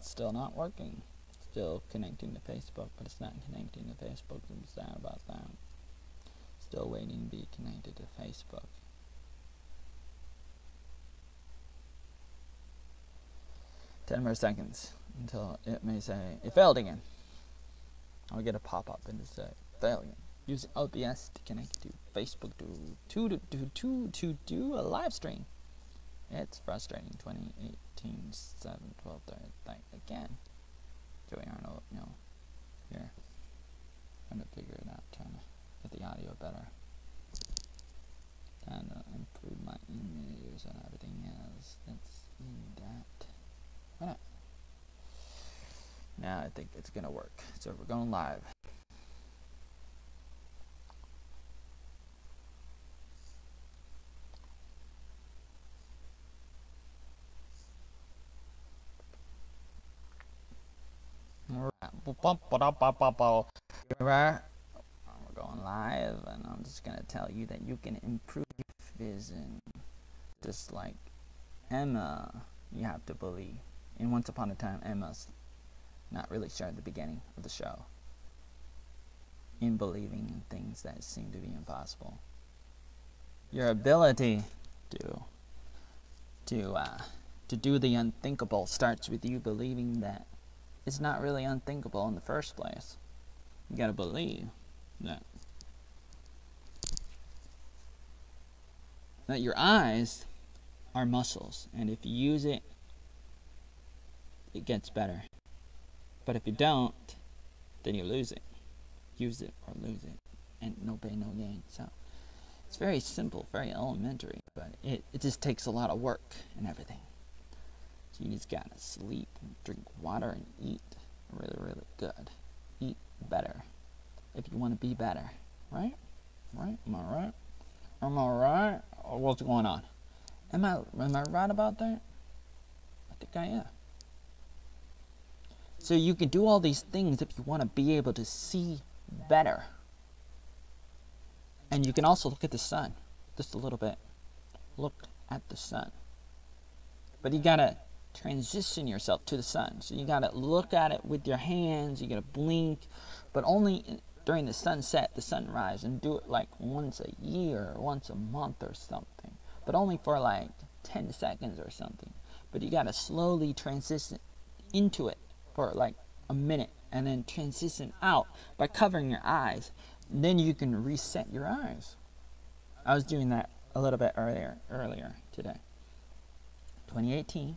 it's still not working. Still connecting to Facebook, but it's not connecting to Facebook. I'm sad about that. Still waiting to be connected to Facebook. Ten more seconds until it may say it failed again. I'll get a pop-up and just say failed again. Using OBS to connect to Facebook to do a live stream. It's frustrating. 2018 7 12 30 again. Joey Arnold, here. Trying to figure it out, trying to get the audio better. Trying to improve my images and everything else that's in that. Why not? Now I think it's gonna work. So we're going live. We're going live, and I'm just gonna tell you that you can improve your vision. Just like Emma, you have to believe. And once upon a time, Emma's not really sure at the beginning of the show in believing in things that seem to be impossible. Your ability to do the unthinkable starts with you believing that it's not really unthinkable in the first place. You gotta believe that your eyes are muscles, and if you use it, it gets better. But if you don't, then you lose it. Use it or lose it, and no pain, no gain. So it's very simple, very elementary, but it just takes a lot of work and everything. So you just gotta sleep and drink water and eat really, really good. Eat better if you want to be better, right? Right? Am I right? Am I right? Or what's going on? Am I right about that? I think I am. So you can do all these things if you want to be able to see better. And you can also look at the sun just a little bit. Look at the sun. But you gotta transition yourself to the sun. So you gotta look at it with your hands. You gotta blink, but only during the sunset, the sunrise, and do it like once a year, or once a month, or something. But only for like 10 seconds or something. But you gotta slowly transition into it for like a minute, and then transition out by covering your eyes. And then you can reset your eyes. I was doing that a little bit earlier today. 2018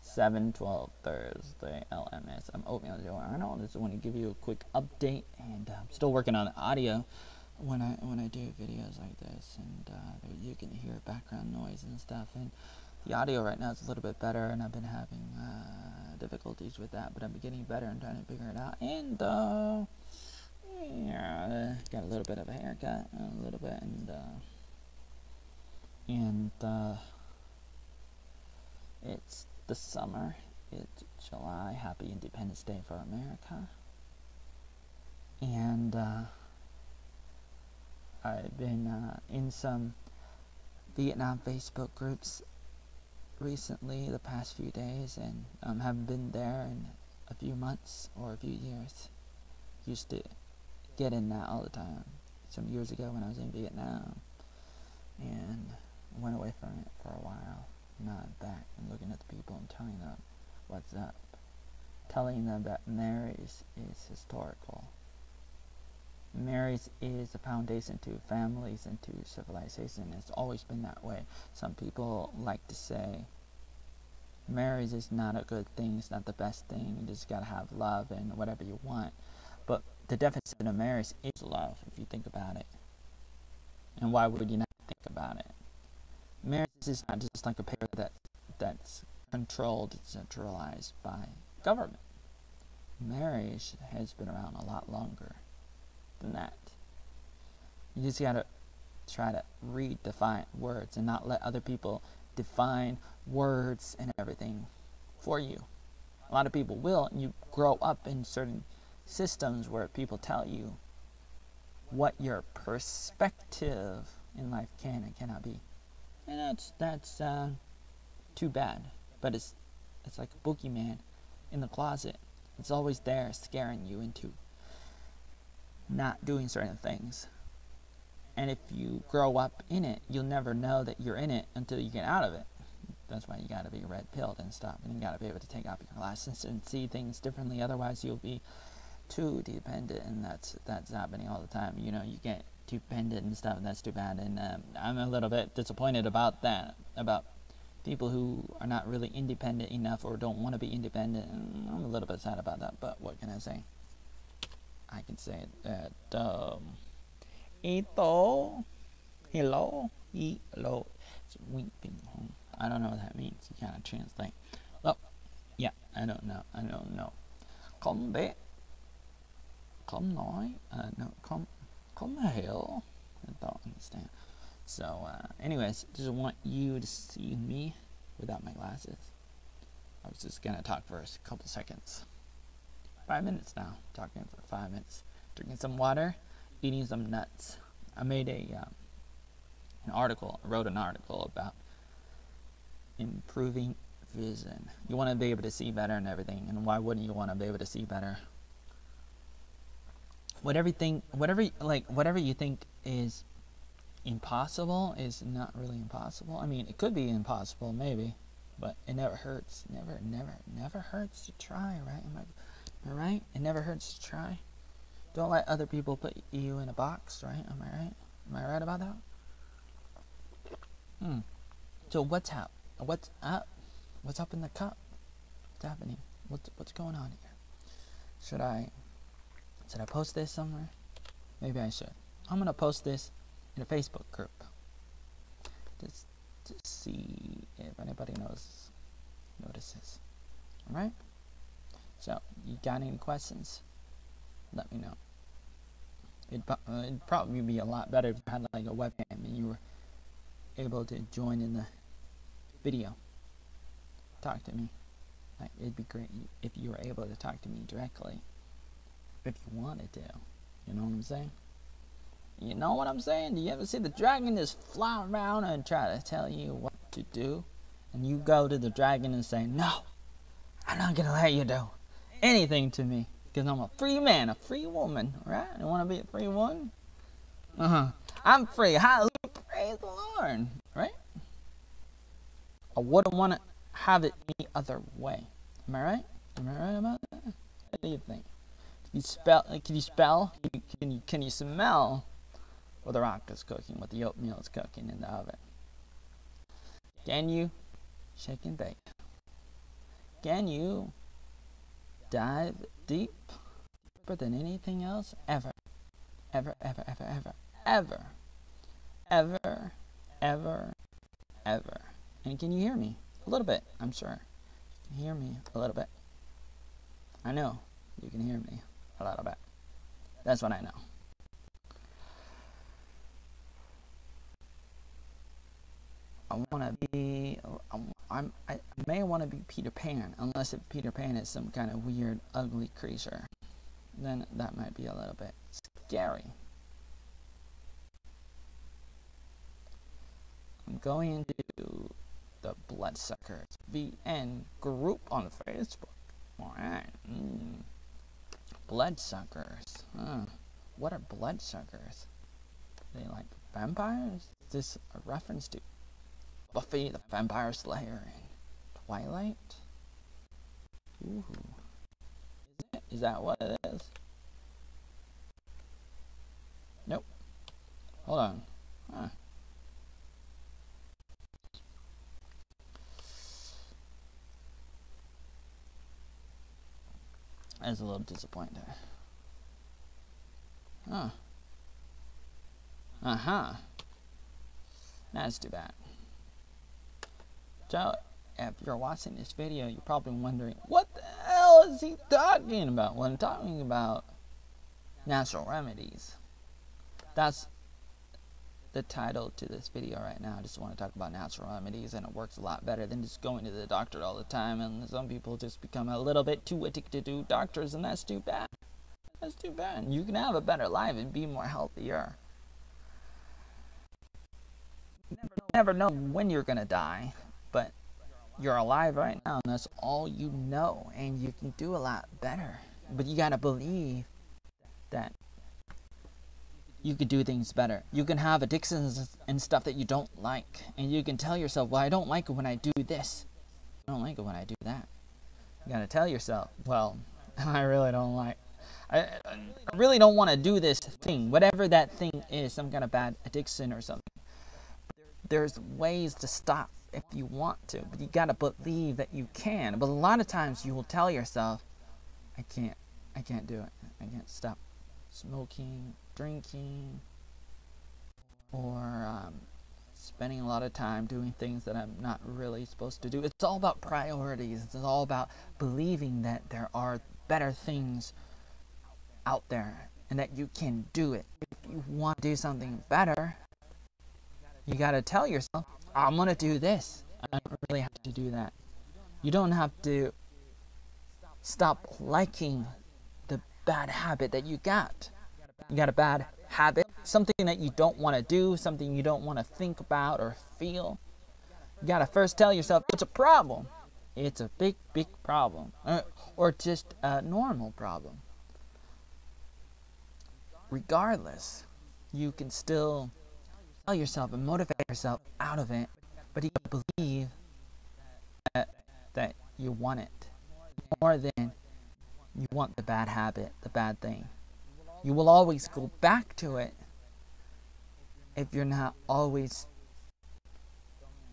7/12 Thursday LMS. I'm Oatmeal Joe Arnold. I just want to give you a quick update, and I'm still working on the audio when I do videos like this, and you can hear background noise and stuff. And the audio right now is a little bit better, and I've been having difficulties with that, but I'm getting better and trying to figure it out. And yeah, got a little bit of a haircut, a little bit, and it's the summer. It's July. Happy Independence Day for America. And I've been in some Vietnam Facebook groups recently, the past few days, and haven't been there in a few months or a few years. Used to get in that all the time some years ago when I was in Vietnam, and went away from it for a while. Now I'm back and looking at the people and telling them what's up, telling them that marriage is historical. Marriage is a foundation to families and to civilization. It's always been that way. Some people like to say marriage is not a good thing, it's not the best thing, you just gotta have love and whatever you want. But the definition of marriage is love, if you think about it. And why would you not think about it? Marriage is not just like a pair that's controlled, centralized by government. Marriage has been around a lot longer than that. You just gotta try to redefine words and not let other people define words and everything for you. A lot of people will, and you grow up in certain systems where people tell you what your perspective in life can and cannot be. And that's too bad. But it's like a boogeyman in the closet. It's always there, scaring you into not doing certain things. And if you grow up in it, you'll never know that you're in it until you get out of it. That's why you gotta be red-pilled and stuff. And you gotta be able to take off your glasses and see things differently. Otherwise, you'll be too dependent, and that's happening all the time. You know, you get too dependent and stuff, and that's too bad. And I'm a little bit disappointed about that, about people who are not really independent enough or don't want to be independent. And I'm a little bit sad about that, but what can I say? I can say that, ito, hello, it's weeping home. I don't know what that means. You kind of translate. Well, yeah, I don't know. Come back. Come nói. No, come hell. I don't understand. So, anyways, just want you to see me without my glasses. I was just gonna talk for a couple seconds. 5 minutes now. Talking for 5 minutes. Drinking some water, eating some nuts. I made an article. I wrote an article about improving vision. You want to be able to see better and everything. And why wouldn't you want to be able to see better? Whatever you think is impossible is not really impossible. I mean, it could be impossible, maybe, but it never hurts. Never hurts to try, right? Am I right? It never hurts to try. Don't let other people put you in a box, right? Am I right? Am I right about that? So what's up? What's up? What's up in the cup? What's happening? What's going on here? Should I post this somewhere? Maybe I should. I'm gonna post this in a Facebook group. Just to see if anybody notices. Alright? So, you got any questions? Let me know. It'd probably be a lot better if you had like a webcam and you were able to join in the video. Talk to me. Like, it'd be great if you were able to talk to me directly. If you wanted to. You know what I'm saying? You know what I'm saying? Do you ever see the dragon just fly around and try to tell you what to do? And you go to the dragon and say, no, I'm not going to let you do anything to me. Because I'm a free man, a free woman, right? You want to be a free woman? I'm free. Hallelujah. Praise the Lord, right? I wouldn't want to have it any other way. Am I right? Am I right about that? What do you think? Can you spell? Can you smell what the rock is cooking, what the oatmeal is cooking in the oven? Can you shake and bake? Can you dive deeper than anything else ever? Ever. And can you hear me? A little bit, I'm sure. You can hear me a little bit. I know you can hear me a little bit. That's what I know. I may want to be Peter Pan, unless if Peter Pan is some kind of weird, ugly creature. Then that might be a little bit scary. I'm going to the Bloodsuckers VN group on Facebook. Alright. Bloodsuckers. What are bloodsuckers? Are they like vampires? Is this a reference to Buffy the Vampire Slayer and Twilight? Ooh. Is that what it is? Nope. Hold on. That's a little disappointing. That's too bad. So, if you're watching this video, you're probably wondering, what the hell is he talking about? Well, I'm talking about natural remedies. That's the title to this video right now. I just want to talk about natural remedies, and it works a lot better than just going to the doctor all the time. And some people just become a little bit too addicted to doctors, and that's too bad. That's too bad. You can have a better life and be more healthier. You never know when you're gonna die, but you're alive right now, and that's all you know, and you can do a lot better. But you gotta believe that you could do things better. You can have addictions and stuff that you don't like, and you can tell yourself, well, I don't like it when I do this. I don't like it when I do that. You gotta tell yourself, well, I really don't like, I really don't want to do this thing, whatever that thing is, some kind of bad addiction or something. There's ways to stop if you want to, but you gotta believe that you can. But a lot of times you will tell yourself, I can't do it. I can't stop smoking, drinking, or spending a lot of time doing things that I'm not really supposed to do. It's all about priorities. It's all about believing that there are better things out there and that you can do it. If you want to do something better, you got to tell yourself, I'm going to do this. I don't really have to do that. You don't have to stop liking the bad habit that you got. You got a bad habit, something that you don't want to do, something you don't want to think about or feel. You got to first tell yourself it's a problem. It's a big, big problem. Or just a normal problem. Regardless, you can still tell yourself and motivate yourself out of it, but you believe that you want it more than you want the bad habit, the bad thing. You will always go back to it if you're not always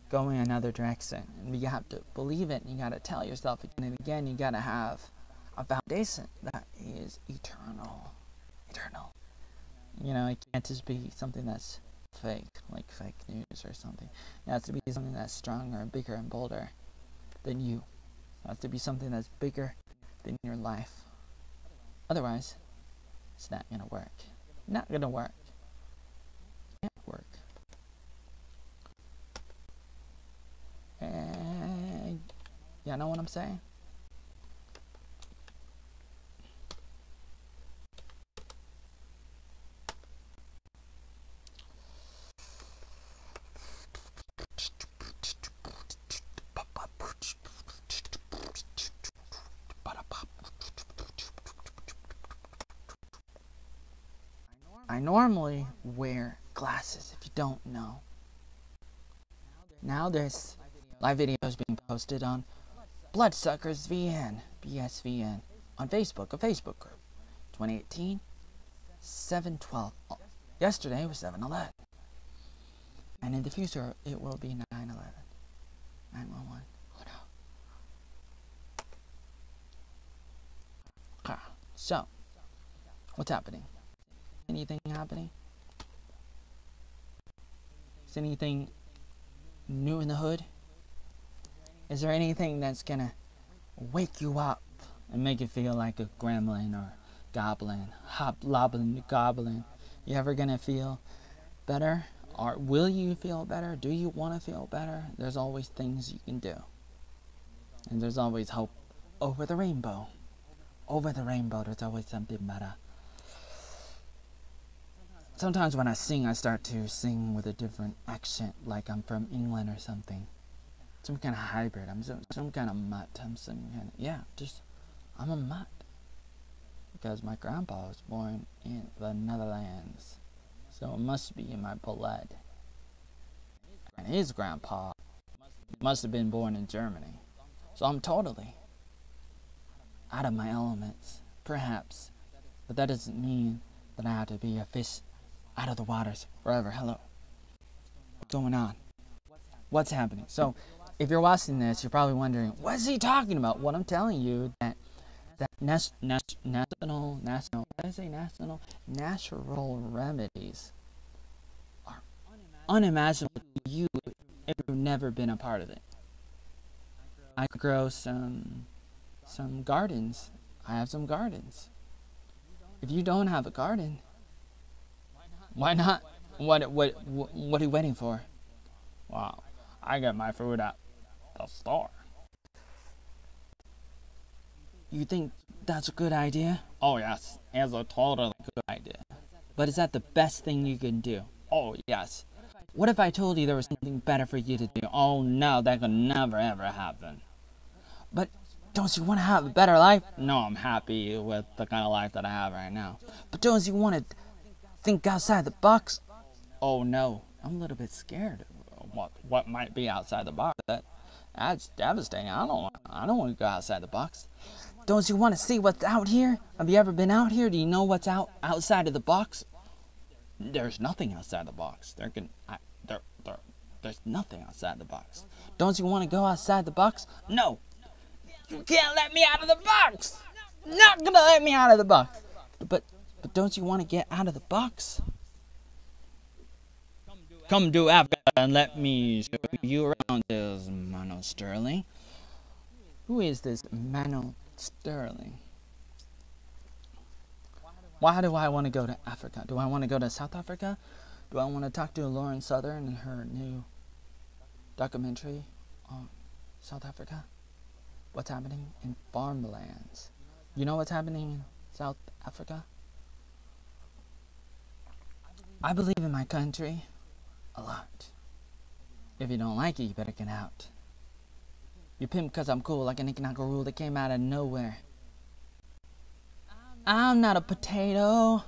going another direction. And you have to believe it, and you got to tell yourself again and again. You got to have a foundation that is eternal. Eternal. You know, it can't just be something that's fake, like fake news or something. It has to be something that's stronger and bigger and bolder than you. It has to be something that's bigger than your life. Otherwise, it's not going to work. Not going to work. Can't work. And you know what I'm saying? I normally wear glasses, if you don't know. Now there's live videos being posted on Bloodsuckers VN, BSVN, on Facebook, a Facebook group. 2018, 7/12. Yesterday was 7/11. And in the future, it will be 9/11. 9/11. Oh no. Okay. So, what's happening? Anything happening? Is anything new in the hood? Is there anything that's gonna wake you up and make you feel like a gremlin or goblin, hobgoblin, goblin? You ever gonna feel better? Or will you feel better? Do you want to feel better? There's always things you can do. And there's always hope over the rainbow. Over the rainbow, there's always something better. Sometimes when I sing, I start to sing with a different accent, like I'm from England or something. Some kind of hybrid. I'm some kind of mutt. I'm a mutt. Because my grandpa was born in the Netherlands. So it must be in my blood. And his grandpa must have been born in Germany. So I'm totally out of my elements, perhaps. But that doesn't mean that I have to be a fish out of the waters forever. Hello. What's going on? What's happening? So, if you're watching this, you're probably wondering, what is he talking about? What I'm telling you that natural remedies are unimaginable to you if you've never been a part of it. I grow some gardens. I have some gardens. If you don't have a garden, why not? What are you waiting for? Wow, I get my food at the store. You think that's a good idea? Oh yes, it's a totally good idea. But is that the best thing you can do? Oh yes. What if I told you there was something better for you to do? Oh no, that could never ever happen. But don't you want to have a better life? No, I'm happy with the kind of life that I have right now. But don't you want to think outside the box? Oh no, I'm a little bit scared of what might be outside the box. That's devastating. I don't want to go outside the box. Don't you want to see what's out here? Have you ever been out here? Do you know what's outside of the box? There's nothing outside the box. There's nothing outside the box. Don't you want to go outside the box? No. You can't let me out of the box. Not gonna let me out of the box. But don't you want to get out of the box? Come to Africa and let me show you around this Mano Sterling. Who is this Mano Sterling? Why do I want to go to Africa? Do I want to go to South Africa? Do I want to talk to Lauren Southern and her new documentary on South Africa? What's happening in farmlands? You know what's happening in South Africa? I believe in my country a lot. If you don't like it, you better get out. You pimp because I'm cool, like an economic rule that came out of nowhere. I'm not a potato.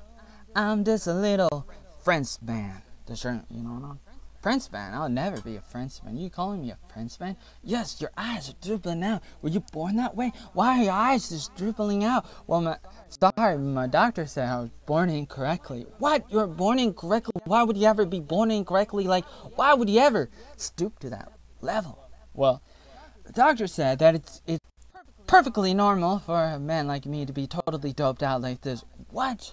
I'm just a little Frenchman. You know, Frenchman. I'll never be a Frenchman. You calling me a Frenchman? Yes, your eyes are dribbling out. Were you born that way? Why are your eyes just dribbling out? Well, my doctor said I was born incorrectly. What? You're born incorrectly? Why would you ever be born incorrectly? Like, why would you ever stoop to that level? Well, the doctor said that it's perfectly normal for a man like me to be totally doped out like this. What?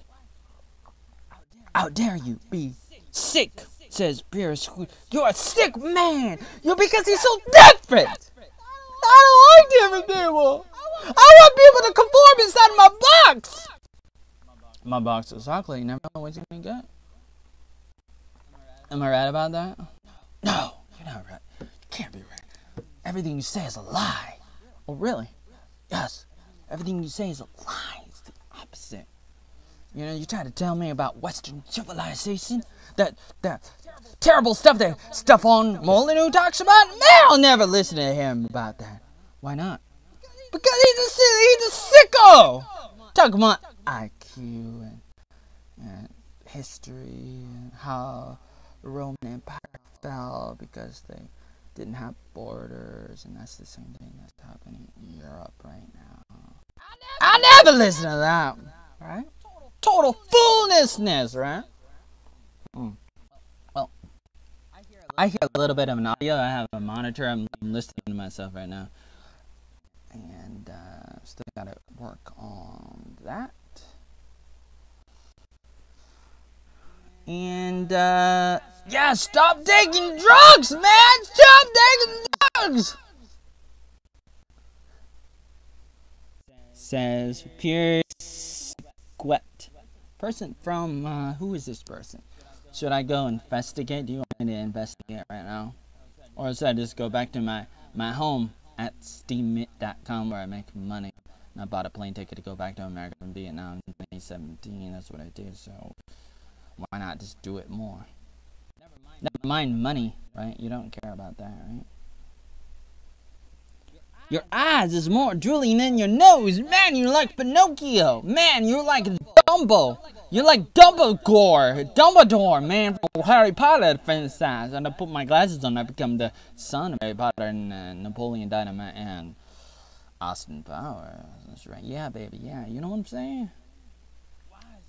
How dare you be sick, says Pierce. You're a sick man. You're because he's so different. I don't like different people. I want people to conform inside of my box. My box is chocolate. You never know what you're going to get. Am I right about that? No, you're not right. You can't be right. Everything you say is a lie. Oh, really? Yes. Everything you say is a lie. It's the opposite. You know, you try to tell me about Western civilization, that terrible stuff that Stefan Molyneux talks about. Man, I'll never listen to him about that. Why not? Because he's a sicko. Talk about IQ and history and how the Roman Empire fell because they didn't have borders, and that's the same thing that's happening in Europe right now. I never listen to that, right? Total foolishness, right? Well, I hear a little bit of an audio. I have a monitor. I'm listening to myself right now. And still got to work on that. And, yeah, stop taking drugs, man! Stop taking drugs! Says Pierce Squet. Person from, who is this person? Should I go investigate? Do you want me to investigate right now? Or should I just go back to my home at steammint.com where I make money? And I bought a plane ticket to go back to America from Vietnam in 2017. That's what I did, so why not just do it more? Never mind money, right? You don't care about that, right? Your eyes is more drooling than your nose. Man, you're like Pinocchio. Man, you're like Dumbo. You're like Dumbledore, man, from Harry Potter franchise. And I put my glasses on, I become the son of Harry Potter and Napoleon Dynamite and Austin Powers. That's right. Yeah, baby, yeah. You know what I'm saying?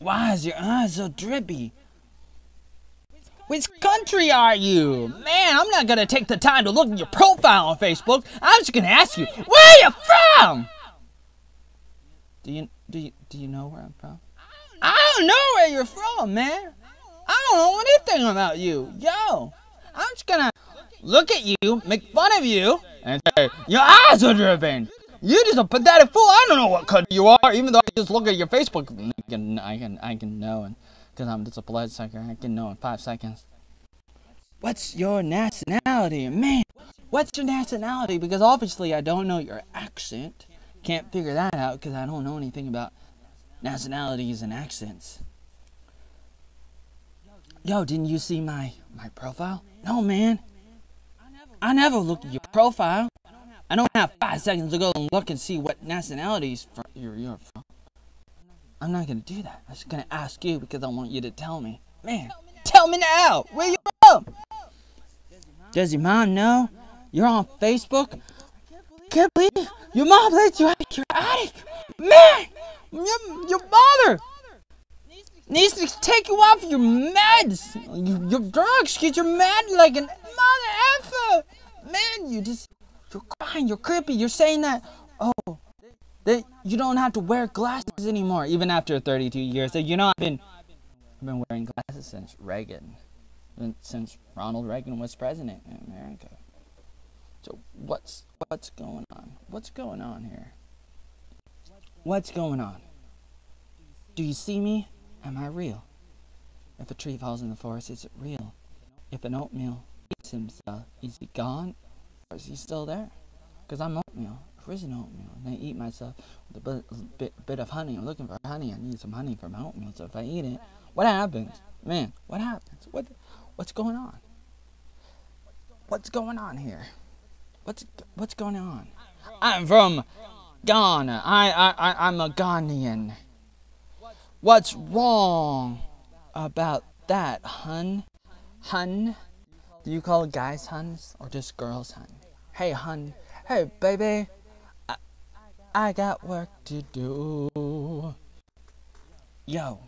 Why is your eyes so drippy? Which country are you? Man, I'm not gonna take the time to look at your profile on Facebook. I'm just gonna ask you, where are you from? Do you know where I'm from? I don't know where you're from, man. I don't know anything about you. Yo, I'm just gonna look at you, make fun of you, and say, your eyes are dripping. You're just a pathetic fool. I don't know what country you are, even though I just look at your Facebook. I can know, and because I'm just a bloodsucker, I can know in 5 seconds. What's your nationality? Man, what's your nationality? Because obviously I don't know your accent. Can't figure that out because I don't know anything about nationalities and accents. Yo, didn't you see my profile? No, man. I never looked at your profile. I don't have 5 seconds to go and look and see what nationalities you're from. I'm not gonna do that. I'm just gonna ask you because I want you to tell me. Man, tell me now. Where you from? Does your mom know you're on Facebook? Can't believe your mom let you out of your attic. Man, your mother needs to take you off your meds, your drugs, because you're mad like an mother effer. Man, you're crying, you're creepy, you're saying that, that you don't have to wear glasses anymore, even after 32 years. So, I've been wearing glasses since Reagan, since Ronald Reagan was president in America. So what's going on? What's going on here? What's going on? Do you see me? Am I real? If a tree falls in the forest, is it real? If an oatmeal eats himself, is he gone? Or is he still there? Because I'm oatmeal, original oatmeal. And I eat myself with a bit of honey. I'm looking for honey. I need some honey for my oatmeal. So if I eat it, what happens? Man, what happens? What's going on? What's going on here? What's going on? I'm from Ghana. I'm a Ghanaian. What's wrong about that, hun? Hun? Do you call guys huns or just girls hun? Hey, hun. Hey, baby. I got work to do. Yo.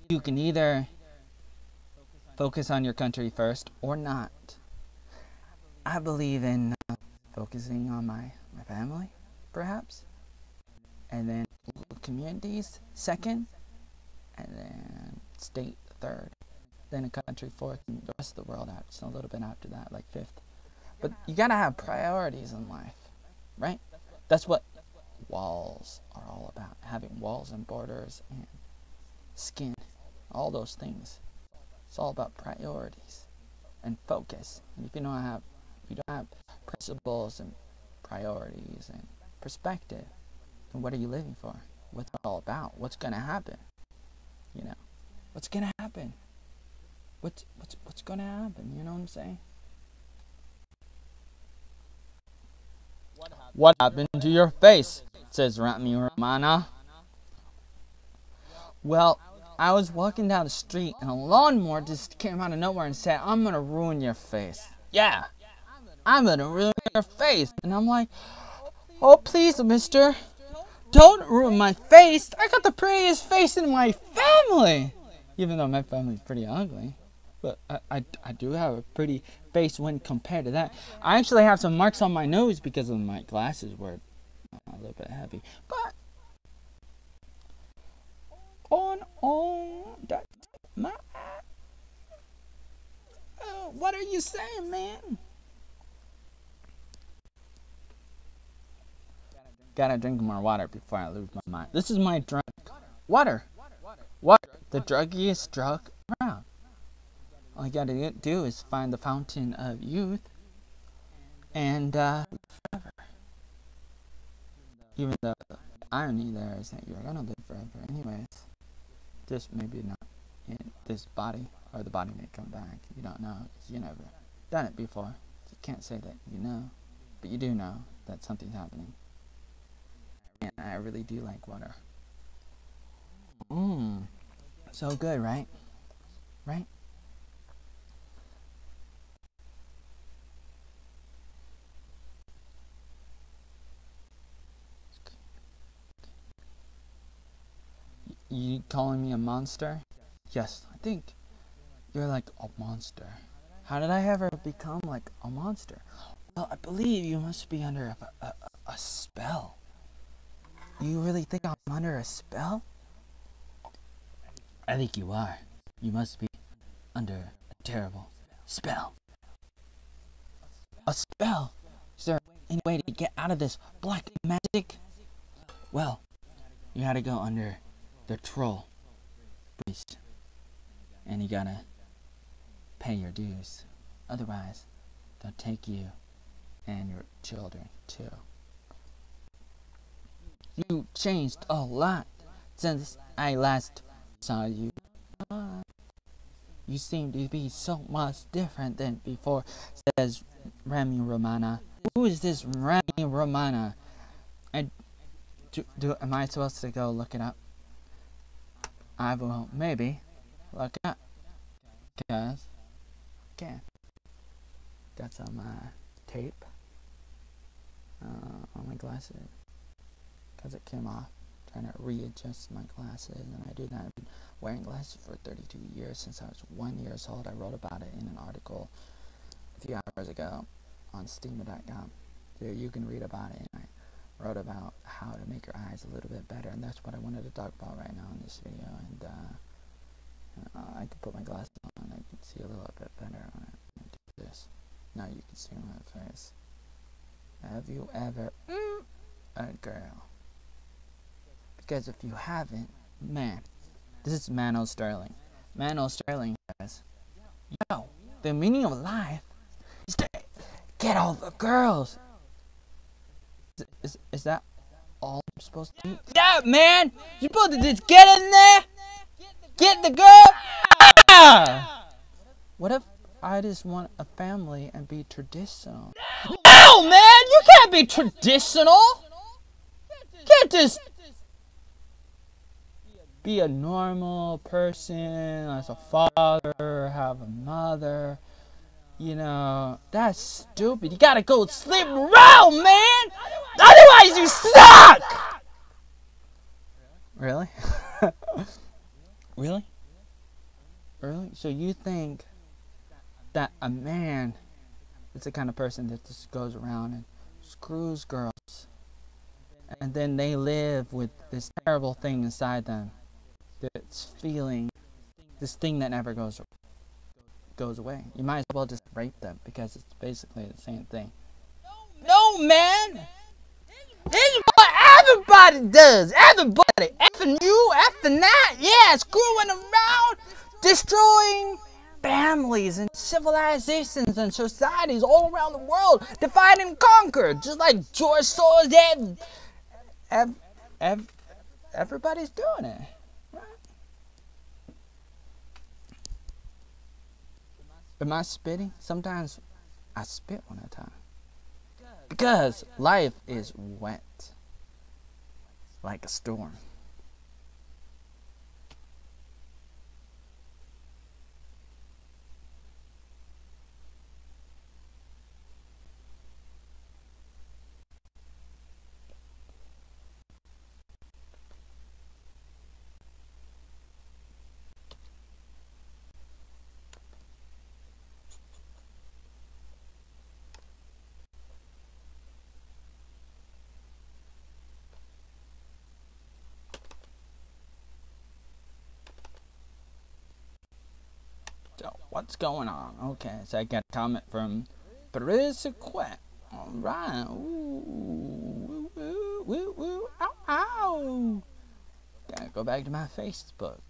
You can either focus on your country first or not. I believe in focusing on my family, perhaps, and then communities second, and then state third, then a country fourth, and the rest of the world out. So a little bit after that, like fifth. But you gotta have priorities in life, right? That's what walls are all about. Having walls and borders and skin, all those things. It's all about priorities and focus. And if you don't have principles and priorities and perspective, then what are you living for? What's it all about? What's gonna happen? What's gonna happen? What's gonna happen? You know what I'm saying? What happened to your face? Says Rami Romana. Well, I was walking down the street and a lawnmower just came out of nowhere and said, I'm gonna ruin your face. Yeah, I'm gonna ruin your face. And I'm like, oh please, mister, don't ruin my face. I got the prettiest face in my family. Even though my family's pretty ugly. But I do have a pretty face when compared to that. I actually have some marks on my nose because of my glasses were a little bit heavy. But that's my. What are you saying, man? Gotta drink more water before I lose my mind. This is my drug. Water. The druggiest drug around. All you gotta do is find the fountain of youth and forever. Even though the irony there is that you're gonna live forever anyways. Just maybe not in this body, or the body may come back. You don't know, because you never done it before. So you can't say that you know, but you do know that something's happening. And I really do like water. So good, right? Right? You calling me a monster? Yes, I think you're like a monster. How did I ever become like a monster? Well, I believe you must be under a spell. You really think I'm under a spell? I think you are. You must be under a terrible spell. A spell? Is there any way to get out of this black magic? Well, you gotta go under the troll priest, and you gotta pay your dues. Otherwise, they'll take you and your children too. You changed a lot since I last saw you. You seem to be so much different than before, says Remy Romana. Who is this Remy Romana? Am I supposed to go look it up? I will maybe look it up. Because, okay. Got some tape on my glasses. Because it came off. Trying to readjust my glasses, and I do that. I've been wearing glasses for 32 years since I was 1 year old. I wrote about it in an article a few hours ago on steamer.com. There you can read about it, and I wrote about how to make your eyes a little bit better, and that's what I wanted to talk about right now in this video. And I can put my glasses on, I can see a little bit better when I do this. Now you can see my face. Have you ever a girl? Because if you haven't, man, this is Mano Sterling. Mano Sterling says, yo, the meaning of life is to get all the girls. Is that all I'm supposed to do? Yeah, man, you're supposed to just get in there, get the girl. Ah! What if I just want a family and be traditional? No, man, you can't be traditional. You can't just be a normal person as a father, have a mother. You know, that's stupid. You gotta go sleep around, man! Otherwise you suck! Really? Really? Really? So you think that a man is the kind of person that just goes around and screws girls, and then they live with this terrible thing inside them? This feeling, this thing that never goes away. You might as well just rape them because it's basically the same thing. No, man! This is what everybody does! Everybody! Effing you, effing that! Yeah, screwing around! Destroying families and civilizations and societies all around the world! Divide and conquer! Just like George Soros did! Everybody's doing it. Am I spitting? Sometimes I spit one at a time. Because life is wet. Like a storm. So, what's going on? Okay, so I got a comment from Pickett. Alright. Ooh, woo, woo, woo, ow, ow. Gotta go back to my Facebook.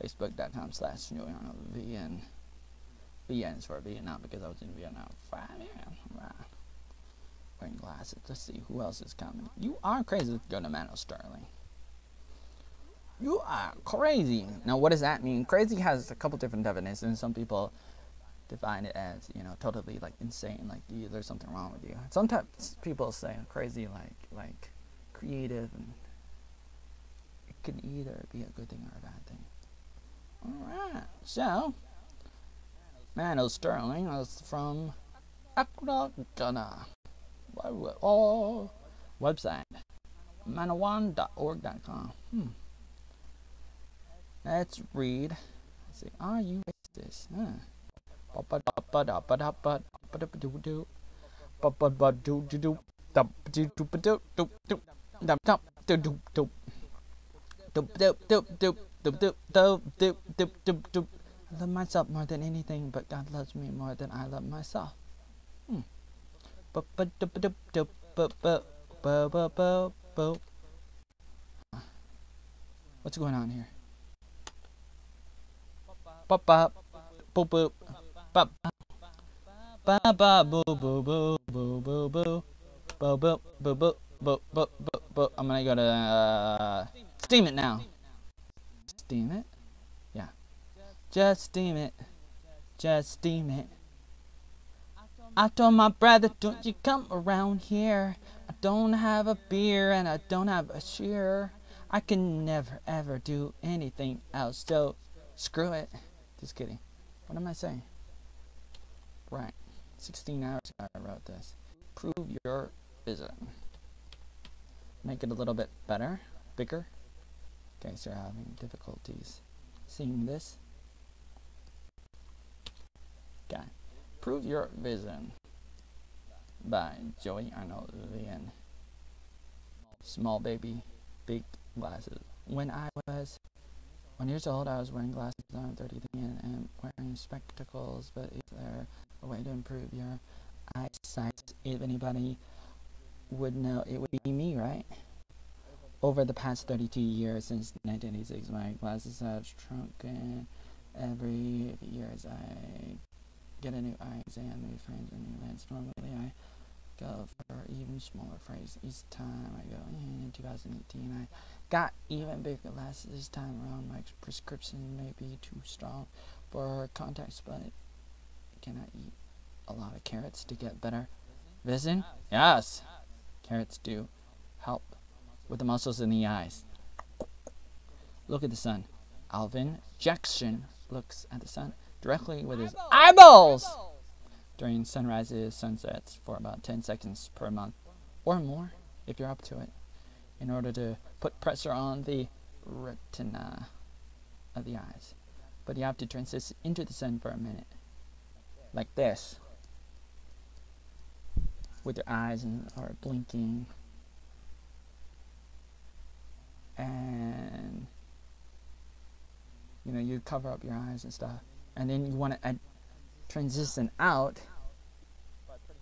Facebook.com/VN. VN is for Vietnam because I was in Vietnam for 5 years. Right. Wearing glasses. Let's see who else is commenting. You are crazy. Let's go to Mano Sterling. You are crazy. Now, what does that mean? Crazy has a couple different definitions. Some people define it as, you know, totally like insane, like there's something wrong with you. Sometimes people say crazy like creative, and it can either be a good thing or a bad thing. Alright, so Mano Sterling is from Ghana. Website manawan.org.com. Let's read. Let's see. Are you racist? I love myself more than anything, but God loves me more than I love myself. What's going on here? Pop up, boop boop, pop, ba ba boo boo boo boo boo boo, boo boo boo boo boo boo boo. I'm gonna go to steam it now. Steam it? Yeah. Just steam it. Just steam it. I told my brother, don't you come around here. I don't have a beer and I don't have a shear. I can never ever do anything else, so screw it. Just kidding. What am I saying? Right. 16 hours ago I wrote this. Prove your vision. Make it a little bit better, bigger, in case you're having difficulties seeing this. Okay. Prove Your Vision by Joey Arnold. Small baby, big glasses. When I was 1 year old, I was wearing glasses on 30 and wearing spectacles, but is there a way to improve your eyesight? If anybody would know, it would be me, right? Over the past 32 years, since 1986, my glasses have shrunken. Every few years, I get a new eye exam, new frames, and new lens. Normally, I go for even smaller frames each time I go. In 2018, I got even bigger glasses this time around. My prescription may be too strong for contacts, but can I eat a lot of carrots to get better vision? Yes, carrots do help with the muscles in the eyes. Look at the sun. Alvin Jackson looks at the sun directly with his eyeballs during sunrises, sunsets for about 10 seconds per month or more if you're up to it, in order to put pressure on the retina of the eyes. But you have to transition into the sun for a minute, like this, with your eyes are blinking, and you cover up your eyes and stuff, and then you want to transition out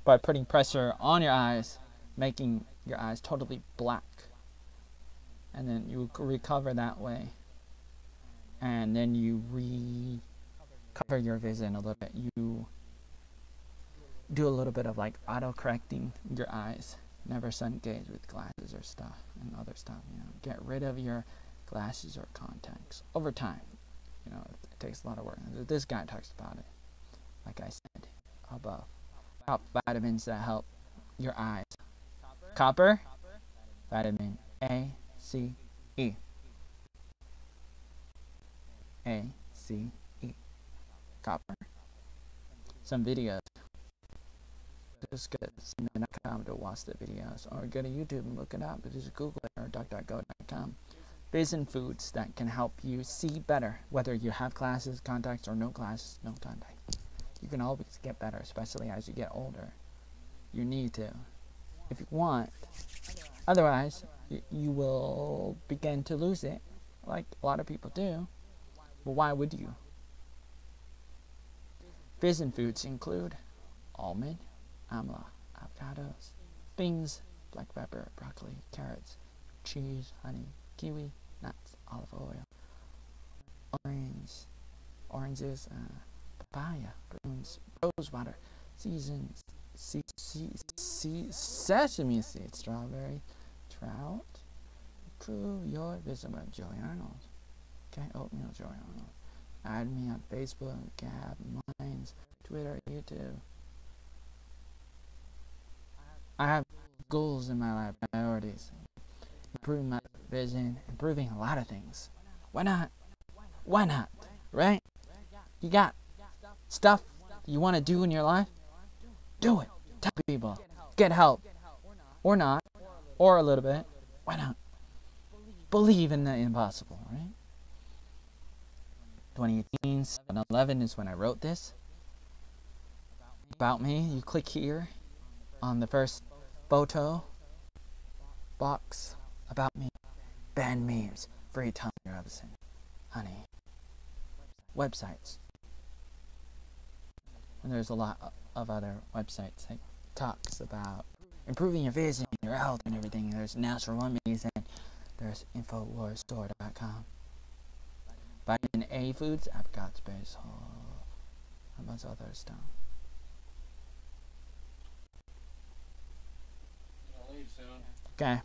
by putting pressure on your eyes, making your eyes totally black, and then you recover that way, and then you recover your vision a little bit. You do a little bit of like auto-correcting your eyes. Never sun gaze with glasses or stuff and other stuff. Get rid of your glasses or contacts over time. It takes a lot of work. This guy talks about it, like I said above, about vitamins that help your eyes. Copper, vitamin A, C, E. A, C, E. Copper. Some videos. Just go to CNN.com to watch the videos, or go to YouTube and look it up. Just Google it, or duckduckgo.com. Vision foods that can help you see better, whether you have glasses, contacts, or no glasses, no contacts. You can always get better, especially as you get older. You need to, if you want. Otherwise, you will begin to lose it, like a lot of people do. Well, why would you? Vision foods include almond, amla, avocados, beans, black pepper, broccoli, carrots, cheese, honey, kiwi, nuts, olive oil, oranges, papaya, prunes, rose water, seasons, sesame seeds, strawberry, trout. Improve your vision by Joey Arnold. Okay, Oatmeal, Joey Arnold. Add me on Facebook, Gab, Minds, Twitter, YouTube. I have goals in my life, priorities. Improving my vision, improving a lot of things. Why not? Why not? Right? You got stuff you want to do in your life? Do it. Tell people. Get help. Or not. Or a little bit. Why not? Believe in the impossible, right? 2018, 7/11 is when I wrote this. About me. You click here on the first photo box. About me. Band memes. Free Tommy Robinson. Honey. Websites. And there's a lot of other websites that talks about improving your vision, your health, and everything. There's natural remedies, and there's InfoWarsStore.com. Vitamin A foods, apricots, berries, a bunch of other stuff. I'll leave soon. Okay.